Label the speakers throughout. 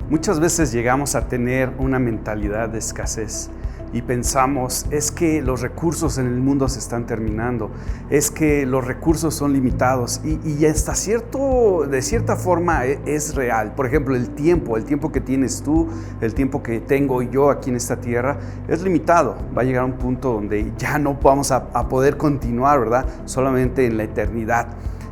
Speaker 1: Muchas veces llegamos a tener una mentalidad de escasez y pensamos, es que los recursos en el mundo se están terminando, es que los recursos son limitados y hasta de cierta forma es real. Por ejemplo, el tiempo que tienes tú, el tiempo que tengo yo aquí en esta tierra es limitado. Va a llegar un punto donde ya no vamos a poder continuar, ¿verdad? Solamente en la eternidad.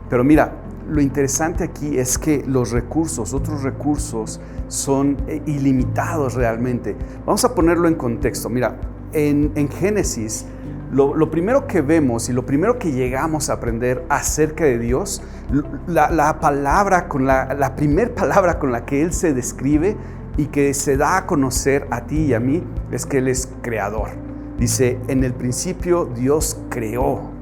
Speaker 1: Pero mira, lo interesante aquí es que los recursos, otros recursos, son ilimitados realmente. Vamos a ponerlo en contexto. Mira, en Génesis, lo primero que vemos y lo primero que llegamos a aprender acerca de Dios, la primer palabra con la que Él se describe y que se da a conocer a ti y a mí, es que Él es creador. Dice, en el principio Dios creó.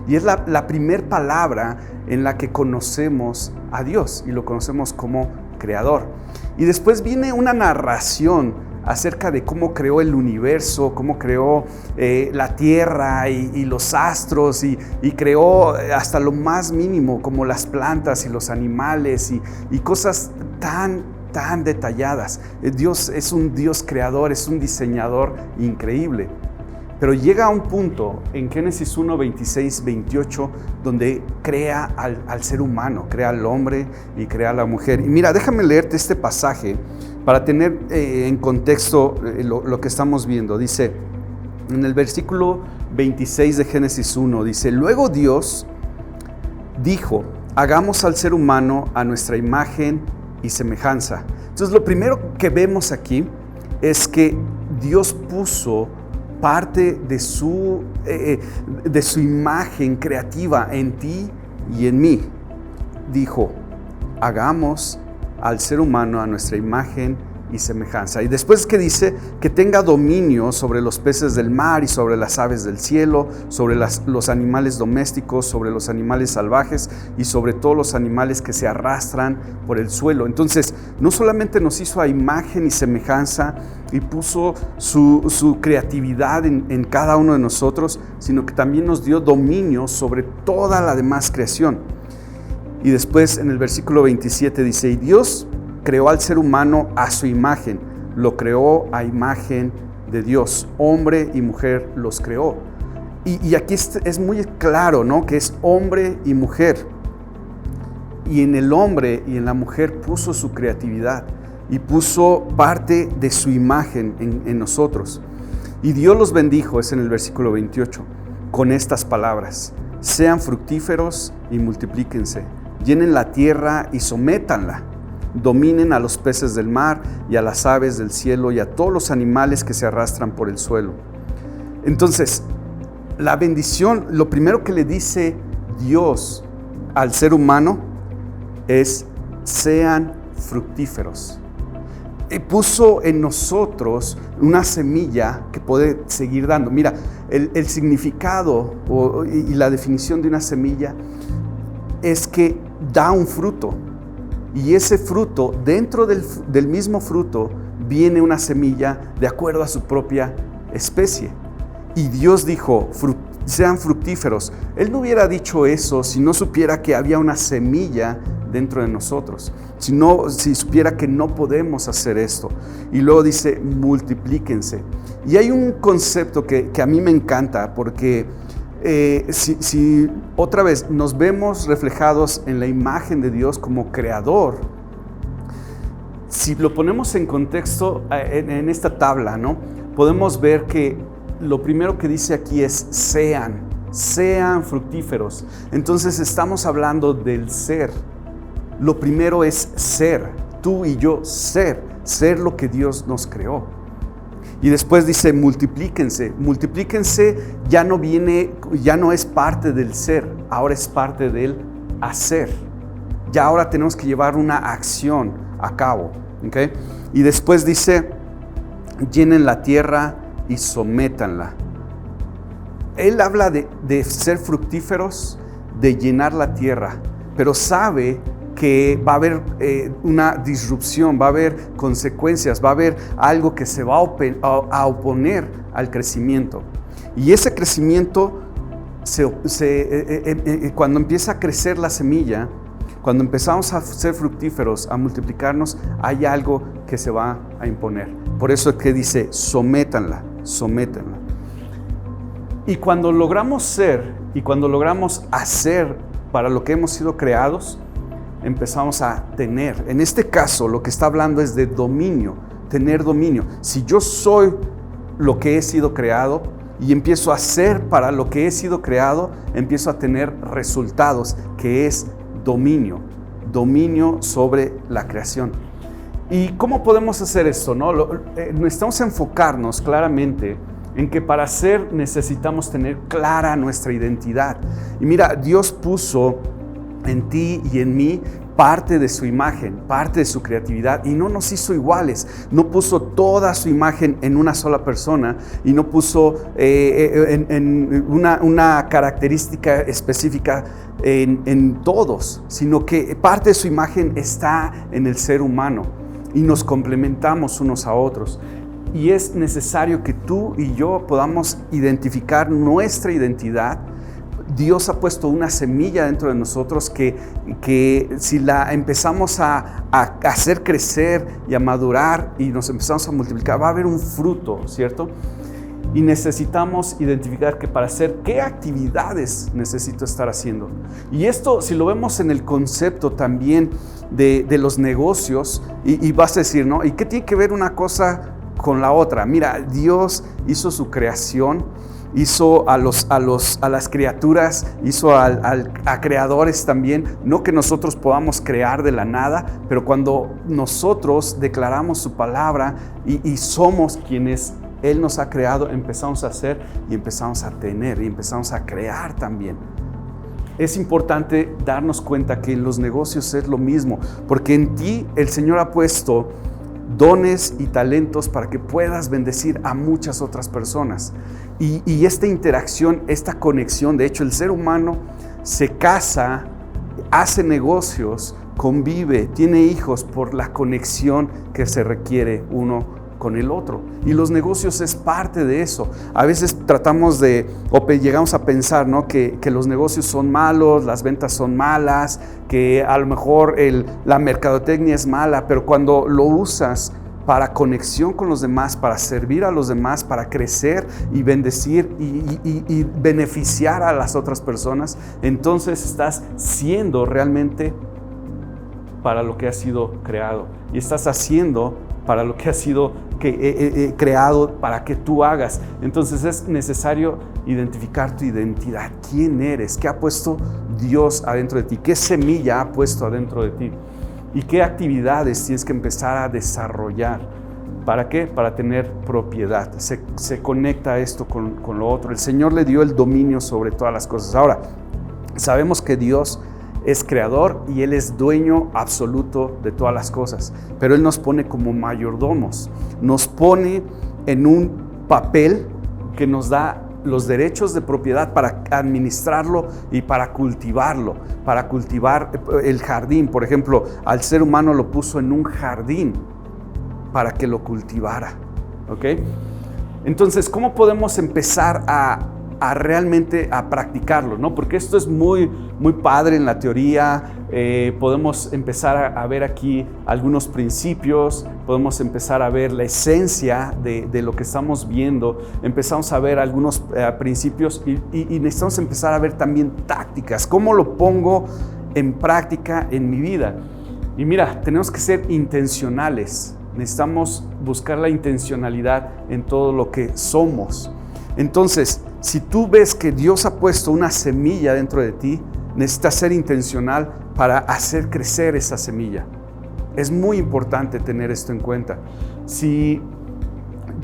Speaker 1: Y es la primer palabra en la que conocemos a Dios y lo conocemos como creador. Y después viene una narración acerca de cómo creó el universo, cómo creó la tierra y los astros y creó hasta lo más mínimo como las plantas y los animales y cosas tan detalladas. Dios es un Dios creador, es un diseñador increíble. Pero llega a un punto en Génesis 1, 26, 28, donde crea al ser humano, crea al hombre y crea a la mujer. Y mira, déjame leerte este pasaje para tener en contexto lo que estamos viendo. Dice, en el versículo 26 de Génesis 1, dice, luego Dios dijo, hagamos al ser humano a nuestra imagen y semejanza. Entonces, lo primero que vemos aquí es que Dios puso parte de su imagen creativa en ti y en mí. Dijo, hagamos al ser humano a nuestra imagen y semejanza. Y después que dice que tenga dominio sobre los peces del mar y sobre las aves del cielo, sobre los animales domésticos, sobre los animales salvajes y sobre todos los animales que se arrastran por el suelo. Entonces, no solamente nos hizo a imagen y semejanza y puso su creatividad en cada uno de nosotros, sino que también nos dio dominio sobre toda la demás creación. Y después en el versículo 27 dice, y Dios creó al ser humano a su imagen, lo creó a imagen de Dios, hombre y mujer los creó. Y aquí es muy claro, ¿no? Que es hombre y mujer. Y en el hombre y en la mujer puso su creatividad y puso parte de su imagen en nosotros. Y Dios los bendijo, es en el versículo 28, con estas palabras, sean fructíferos y multiplíquense, llenen la tierra y sométanla. Dominen a los peces del mar y a las aves del cielo y a todos los animales que se arrastran por el suelo. Entonces, la bendición, lo primero que le dice Dios al ser humano es, sean fructíferos. Y puso en nosotros una semilla que puede seguir dando. Mira, el significado y la definición de una semilla es que da un fruto. Y ese fruto, dentro del mismo fruto, viene una semilla de acuerdo a su propia especie. Y Dios dijo, sean fructíferos. Él no hubiera dicho eso si no supiera que había una semilla dentro de nosotros. Si supiera que no podemos hacer esto. Y luego dice, multiplíquense. Y hay un concepto que a mí me encanta porque si otra vez nos vemos reflejados en la imagen de Dios como creador, si lo ponemos en contexto en esta tabla, ¿no? Podemos ver que lo primero que dice aquí es sean fructíferos. Entonces estamos hablando del ser. Lo primero es ser, tú y yo ser lo que Dios nos creó. Y después dice multiplíquense ya no es parte del ser, ahora es parte del hacer. Ya ahora tenemos que llevar una acción a cabo, ¿okay? Y después dice llenen la tierra y sométanla. Él habla de ser fructíferos, de llenar la tierra, pero sabe que va a haber una disrupción, va a haber consecuencias, va a haber algo que se va a oponer al crecimiento. Y ese crecimiento, cuando empieza a crecer la semilla, cuando empezamos a ser fructíferos, a multiplicarnos, hay algo que se va a imponer. Por eso es que dice, sométanla. Y cuando logramos ser y cuando logramos hacer para lo que hemos sido creados, empezamos a tener. En este caso, lo que está hablando es de dominio, tener dominio. Si yo soy lo que he sido creado y empiezo a hacer para lo que he sido creado, empiezo a tener resultados, que es dominio sobre la creación. ¿Y cómo podemos hacer esto? Necesitamos enfocarnos claramente en que para ser necesitamos tener clara nuestra identidad. Y mira, Dios puso en ti y en mí parte de su imagen, parte de su creatividad, y no nos hizo iguales. No puso toda su imagen en una sola persona y no puso en una característica específica en todos, sino que parte de su imagen está en el ser humano y nos complementamos unos a otros. Y es necesario que tú y yo podamos identificar nuestra identidad. Dios ha puesto una semilla dentro de nosotros que si la empezamos a hacer crecer y a madurar y nos empezamos a multiplicar, va a haber un fruto, ¿cierto? Y necesitamos identificar que para hacer, ¿qué actividades necesito estar haciendo? Y esto, si lo vemos en el concepto también de los negocios, y vas a decir, ¿no? ¿Y qué tiene que ver una cosa con la otra? Mira, Dios hizo su creación, hizo a las criaturas, hizo a creadores también. No que nosotros podamos crear de la nada, pero cuando nosotros declaramos su palabra y somos quienes Él nos ha creado, empezamos a hacer y empezamos a tener y empezamos a crear también. Es importante darnos cuenta que en los negocios es lo mismo, porque en ti el Señor ha puesto dones y talentos para que puedas bendecir a muchas otras personas. Y esta interacción, esta conexión, de hecho el ser humano se casa, hace negocios, convive, tiene hijos por la conexión que se requiere uno con el otro. Y los negocios es parte de eso. A veces tratamos llegamos a pensar, ¿no? que los negocios son malos, las ventas son malas, que a lo mejor la mercadotecnia es mala, pero cuando lo usas para conexión con los demás, para servir a los demás, para crecer y bendecir y beneficiar a las otras personas, entonces estás siendo realmente para lo que has sido creado y estás haciendo para lo que has sido creado para que tú hagas. Entonces es necesario identificar tu identidad. ¿Quién eres? ¿Qué ha puesto Dios adentro de ti? ¿Qué semilla ha puesto adentro de ti? ¿Y qué actividades tienes que empezar a desarrollar? ¿Para qué? Para tener propiedad. Se conecta esto con lo otro. El Señor le dio el dominio sobre todas las cosas. Ahora, sabemos que Dios es creador y Él es dueño absoluto de todas las cosas, pero Él nos pone como mayordomos, nos pone en un papel que nos da los derechos de propiedad para administrarlo y para cultivarlo, para cultivar el jardín. Por ejemplo, al ser humano lo puso en un jardín para que lo cultivara, ¿ok? Entonces, ¿cómo podemos empezar a realmente a practicarlo, ¿no? Porque esto es muy padre en la teoría. Podemos empezar a ver aquí algunos principios, podemos empezar a ver la esencia de lo que estamos viendo, empezamos a ver algunos principios y necesitamos empezar a ver también tácticas. ¿Cómo lo pongo en práctica en mi vida? Y mira, tenemos que ser intencionales, necesitamos buscar la intencionalidad en todo lo que somos. Entonces, si tú ves que Dios ha puesto una semilla dentro de ti, necesitas ser intencional para hacer crecer esa semilla. Es muy importante tener esto en cuenta. Si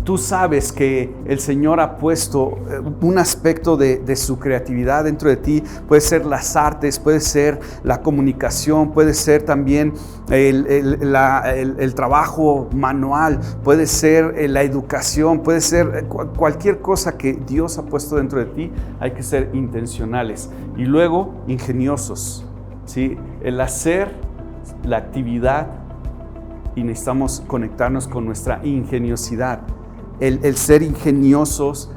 Speaker 1: tú sabes que el Señor ha puesto un aspecto de su creatividad dentro de ti, puede ser las artes, puede ser la comunicación, puede ser también el trabajo manual, puede ser la educación, puede ser cualquier cosa que Dios ha puesto dentro de ti. Hay que ser intencionales y luego ingeniosos, ¿sí? El hacer la actividad, y necesitamos conectarnos con nuestra ingeniosidad. El ser ingeniosos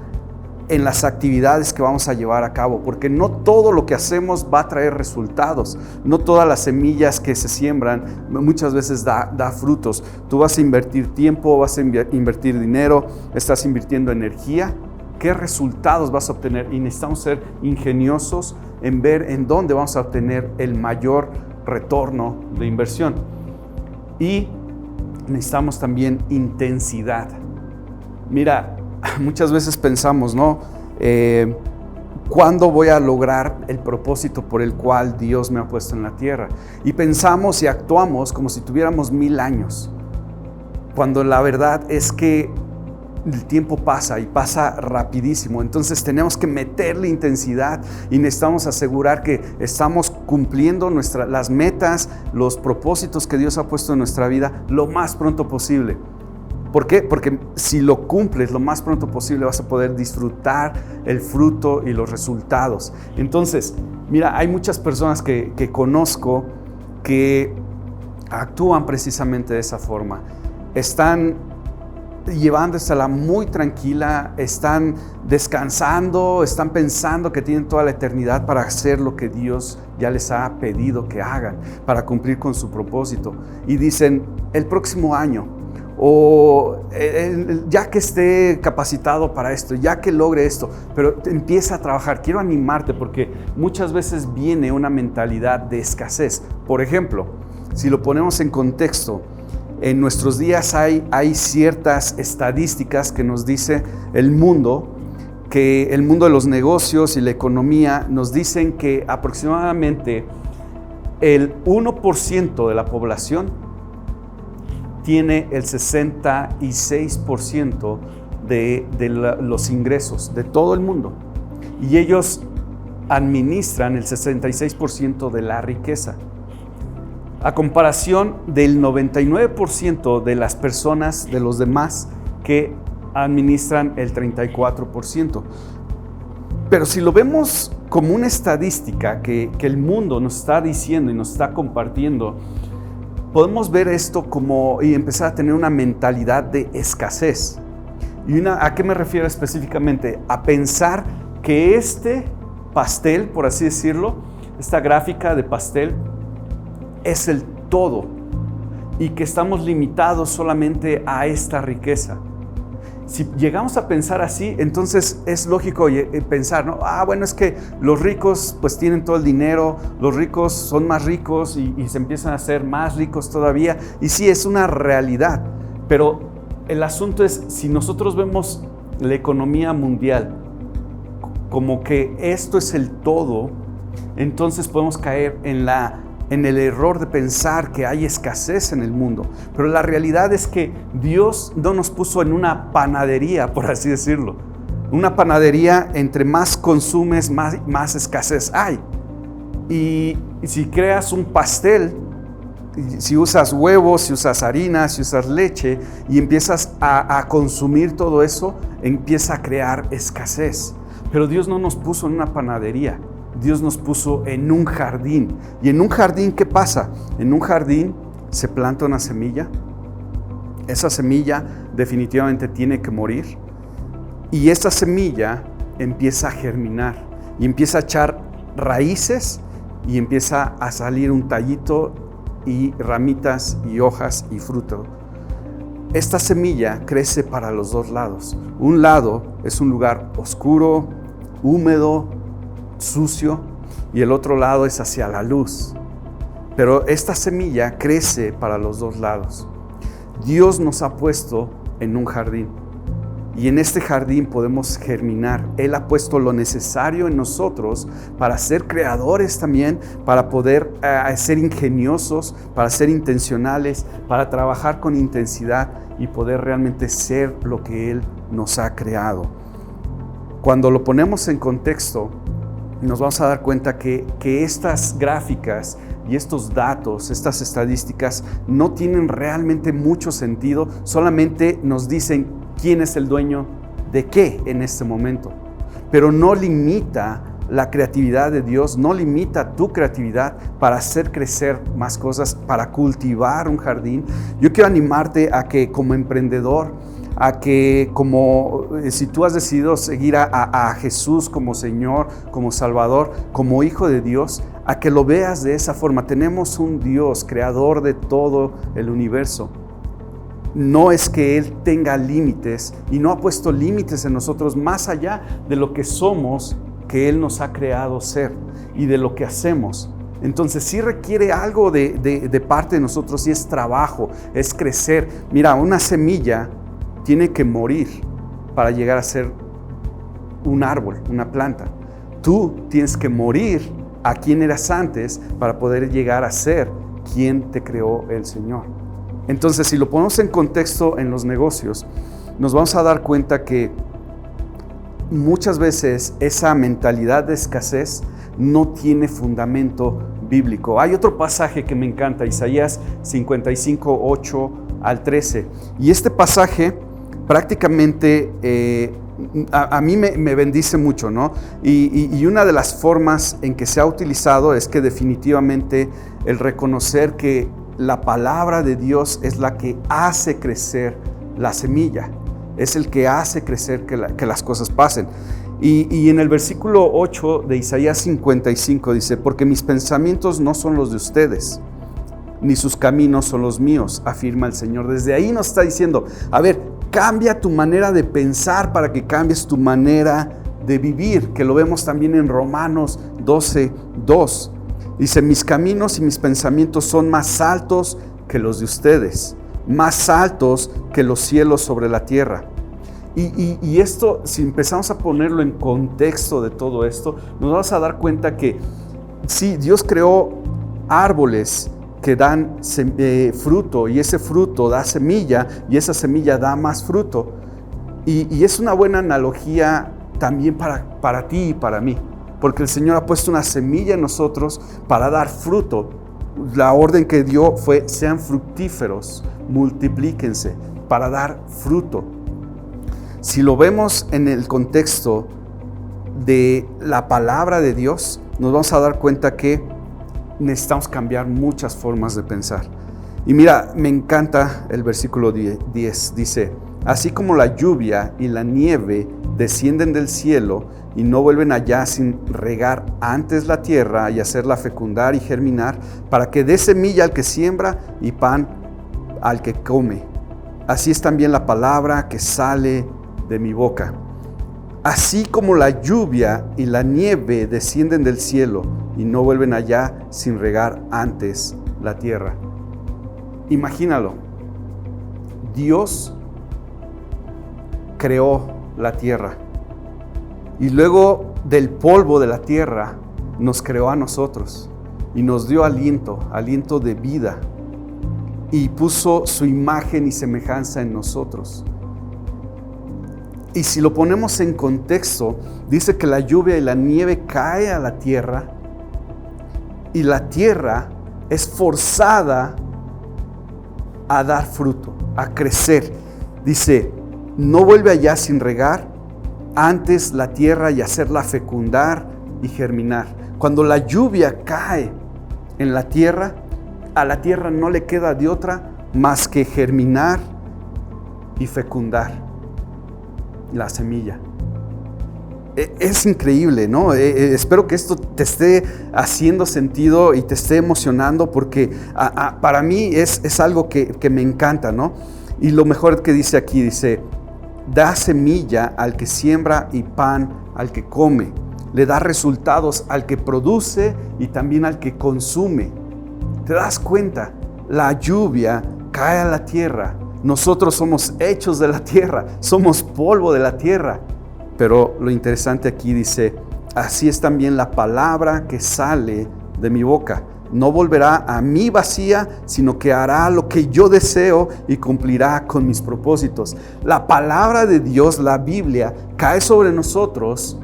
Speaker 1: en las actividades que vamos a llevar a cabo, porque no todo lo que hacemos va a traer resultados, no todas las semillas que se siembran muchas veces da frutos. Tú vas a invertir tiempo, vas a invertir dinero, estás invirtiendo energía. ¿Qué resultados vas a obtener? Y necesitamos ser ingeniosos en ver en dónde vamos a obtener el mayor retorno de inversión. Y necesitamos también intensidad. Mira, muchas veces pensamos, ¿no? ¿Cuándo voy a lograr el propósito por el cual Dios me ha puesto en la tierra? Y pensamos y actuamos como si tuviéramos 1000 años, cuando la verdad es que el tiempo pasa y pasa rapidísimo. Entonces tenemos que meterle intensidad y necesitamos asegurar que estamos cumpliendo las metas, los propósitos que Dios ha puesto en nuestra vida lo más pronto posible. ¿Por qué? Porque si lo cumples lo más pronto posible vas a poder disfrutar el fruto y los resultados. Entonces, mira, hay muchas personas que conozco que actúan precisamente de esa forma. Están llevándosela muy tranquila, están descansando, están pensando que tienen toda la eternidad para hacer lo que Dios ya les ha pedido que hagan, para cumplir con su propósito. Y dicen, el próximo año, o ya que esté capacitado para esto, ya que logre esto, pero empieza a trabajar. Quiero animarte porque muchas veces viene una mentalidad de escasez. Por ejemplo, si lo ponemos en contexto, en nuestros días hay ciertas estadísticas que nos dice el mundo, que el mundo de los negocios y la economía nos dicen que aproximadamente el 1% de la población tiene el 66% de los ingresos de todo el mundo, y ellos administran el 66% de la riqueza, a comparación del 99% de las personas, de los demás, que administran el 34%. Pero si lo vemos como una estadística que el mundo nos está diciendo y nos está compartiendo, podemos ver esto y empezar a tener una mentalidad de escasez. ¿A qué me refiero específicamente? A pensar que este pastel, por así decirlo, esta gráfica de pastel, es el todo y que estamos limitados solamente a esta riqueza. Si llegamos a pensar así, entonces es lógico pensar, ¿no? Bueno, es que los ricos pues tienen todo el dinero, los ricos son más ricos y se empiezan a hacer más ricos todavía. Y sí, es una realidad, pero el asunto es, si nosotros vemos la economía mundial como que esto es el todo, entonces podemos caer en el error de pensar que hay escasez en el mundo. Pero la realidad es que Dios no nos puso en una panadería, por así decirlo. Una panadería, entre más consumes, más escasez hay. Y si creas un pastel, si usas huevos, si usas harina, si usas leche y empiezas a consumir todo eso, empieza a crear escasez. Pero Dios no nos puso en una panadería. Dios nos puso en un jardín. ¿Y en un jardín qué pasa? En un jardín se planta una semilla. Esa semilla definitivamente tiene que morir. Y esa semilla empieza a germinar y empieza a echar raíces y empieza a salir un tallito y ramitas y hojas y fruto. Esta semilla crece para los dos lados. Un lado es un lugar oscuro, húmedo, sucio, y el otro lado es hacia la luz. Pero esta semilla crece para los dos lados. Dios nos ha puesto en un jardín y en este jardín podemos germinar. Él ha puesto lo necesario en nosotros para ser creadores también, para poder ser ingeniosos, para ser intencionales, para trabajar con intensidad y poder realmente ser lo que Él nos ha creado. Cuando lo ponemos en contexto, nos vamos a dar cuenta que estas gráficas y estos datos, estas estadísticas no tienen realmente mucho sentido, solamente nos dicen quién es el dueño de qué en este momento, pero no limita la creatividad de Dios, no limita tu creatividad para hacer crecer más cosas, para cultivar un jardín. Yo quiero animarte a que como emprendedor, a que como si tú has decidido seguir a Jesús como Señor, como Salvador, como Hijo de Dios, a que lo veas de esa forma. Tenemos un Dios, creador de todo el universo. No es que Él tenga límites y no ha puesto límites en nosotros más allá de lo que somos, que Él nos ha creado ser y de lo que hacemos. Entonces sí requiere algo de parte de nosotros, y es trabajo, es crecer. Mira, una semilla tiene que morir para llegar a ser un árbol, una planta. Tú tienes que morir a quien eras antes para poder llegar a ser quien te creó el Señor. Entonces, si lo ponemos en contexto en los negocios, nos vamos a dar cuenta que muchas veces esa mentalidad de escasez no tiene fundamento bíblico. Hay otro pasaje que me encanta, Isaías 55, 8 al 13. Y este pasaje prácticamente a mí me bendice mucho, ¿no? Y una de las formas en que se ha utilizado es que definitivamente el reconocer que la palabra de Dios es la que hace crecer la semilla, es el que hace crecer que las cosas pasen. Y en el versículo 8 de Isaías 55 dice: porque mis pensamientos no son los de ustedes, ni sus caminos son los míos, afirma el Señor. Desde ahí nos está diciendo, a ver, cambia tu manera de pensar para que cambies tu manera de vivir, que lo vemos también en Romanos 12, 2. Dice: mis caminos y mis pensamientos son más altos que los de ustedes, más altos que los cielos sobre la tierra. Y esto, si empezamos a ponerlo en contexto de todo esto, nos vamos a dar cuenta que sí, Dios creó árboles que dan fruto, y ese fruto da semilla, y esa semilla da más fruto. Y es una buena analogía también para ti y para mí, porque el Señor ha puesto una semilla en nosotros para dar fruto. La orden que dio fue: sean fructíferos, multiplíquense, para dar fruto. Si lo vemos en el contexto de la palabra de Dios, nos vamos a dar cuenta que necesitamos cambiar muchas formas de pensar. Y mira, me encanta el versículo 10, dice: así como la lluvia y la nieve descienden del cielo y no vuelven allá sin regar antes la tierra y hacerla fecundar y germinar, para que dé semilla al que siembra y pan al que come, así es también la palabra que sale de mi boca. Así como la lluvia y la nieve descienden del cielo y no vuelven allá sin regar antes la tierra. Imagínalo. Dios creó la tierra y luego del polvo de la tierra nos creó a nosotros y nos dio aliento de vida, y puso su imagen y semejanza en nosotros. Y si lo ponemos en contexto, dice que la lluvia y la nieve cae a la tierra, y la tierra es forzada a dar fruto, a crecer. Dice: no vuelve allá sin regar antes la tierra y hacerla fecundar y germinar. Cuando la lluvia cae en la tierra, a la tierra no le queda de otra más que germinar y fecundar la semilla. Es increíble, ¿no? Espero que esto te esté haciendo sentido y te esté emocionando, porque para mí es algo que me encanta, ¿no? Y lo mejor que dice aquí, dice: da semilla al que siembra y pan al que come. Le da resultados al que produce y también al que consume. ¿Te das cuenta? La lluvia cae a la tierra. Nosotros somos hechos de la tierra, somos polvo de la tierra. Pero lo interesante aquí dice: así es también la palabra que sale de mi boca. No volverá a mí vacía, sino que hará lo que yo deseo y cumplirá con mis propósitos. La palabra de Dios, la Biblia, cae sobre nosotros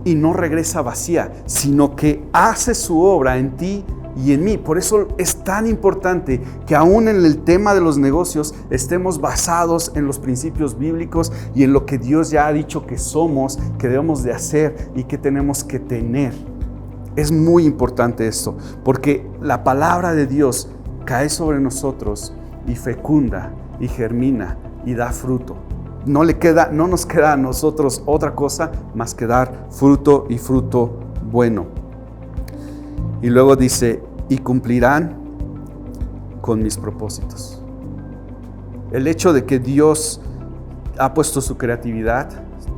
Speaker 1: y no regresa vacía, sino que hace su obra en ti y en mí. Por eso es tan importante que aún en el tema de los negocios estemos basados en los principios bíblicos y en lo que Dios ya ha dicho que somos, que debemos de hacer y que tenemos que tener. Es muy importante esto, porque la palabra de Dios cae sobre nosotros y fecunda y germina y da fruto. No nos queda a nosotros otra cosa más que dar fruto y fruto bueno. Y luego dice, y cumplirán con mis propósitos. El hecho de que Dios ha puesto su creatividad,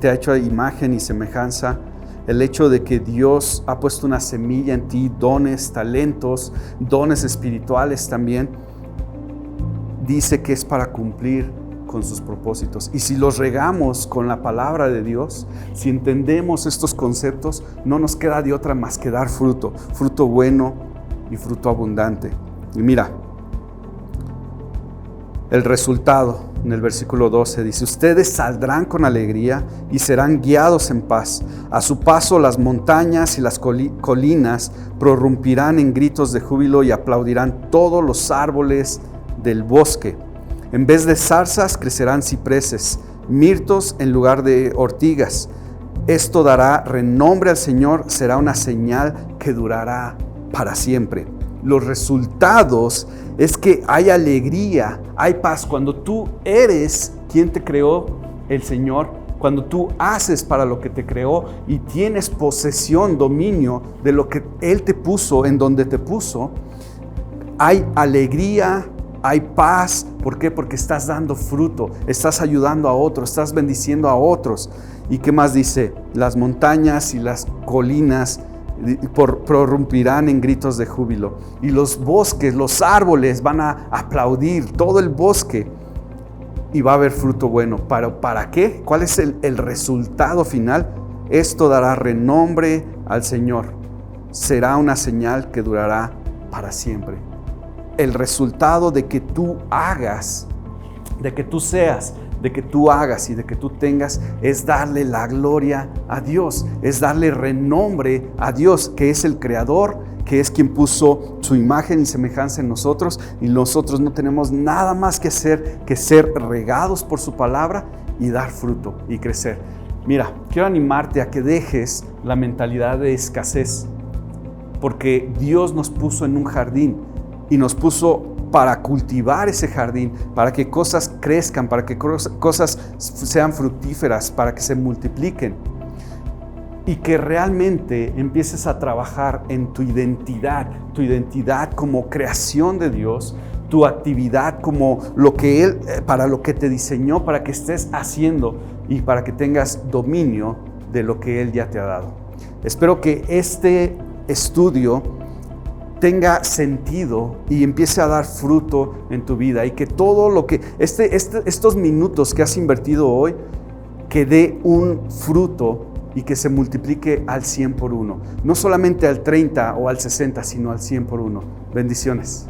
Speaker 1: te ha hecho a imagen y semejanza, el hecho de que Dios ha puesto una semilla en ti, dones, talentos, dones espirituales también, dice que es para cumplir con sus propósitos. Y si los regamos con la palabra de Dios, si entendemos estos conceptos, no nos queda de otra más que dar fruto, fruto bueno y fruto abundante. Y mira, el resultado en el versículo 12 dice, ustedes saldrán con alegría y serán guiados en paz. A su paso las montañas y las colinas prorrumpirán en gritos de júbilo y aplaudirán todos los árboles del bosque. En vez de zarzas crecerán cipreses, mirtos en lugar de ortigas. Esto dará renombre al Señor, será una señal que durará para siempre. Los resultados es que hay alegría, hay paz. Cuando tú eres quien te creó, el Señor, cuando tú haces para lo que te creó y tienes posesión, dominio de lo que Él te puso, en donde te puso, hay alegría, hay paz. ¿Por qué? Porque estás dando fruto, estás ayudando a otros, estás bendiciendo a otros. ¿Y qué más dice? Las montañas y las colinas prorrumpirán en gritos de júbilo. Y los bosques, los árboles van a aplaudir, todo el bosque. Y va a haber fruto bueno. ¿Para qué? ¿Cuál es el resultado final? Esto dará renombre al Señor. Será una señal que durará para siempre. El resultado de que tú hagas, de que tú seas, de que tú hagas y de que tú tengas, es darle la gloria a Dios, es darle renombre a Dios, que es el Creador, que es quien puso su imagen y semejanza en nosotros, y nosotros no tenemos nada más que hacer que ser regados por su palabra y dar fruto y crecer. Mira, quiero animarte a que dejes la mentalidad de escasez, porque Dios nos puso en un jardín y nos puso para cultivar ese jardín, para que cosas crezcan, para que cosas sean fructíferas, para que se multipliquen. Y que realmente empieces a trabajar en tu identidad como creación de Dios, tu actividad como lo que Él, para lo que te diseñó, para que estés haciendo y para que tengas dominio de lo que Él ya te ha dado. Espero que este estudio tenga sentido y empiece a dar fruto en tu vida, y que todo lo que estos minutos que has invertido hoy, que dé un fruto y que se multiplique al 100 por 1, no solamente al 30 o al 60, sino al 100 por 1. Bendiciones.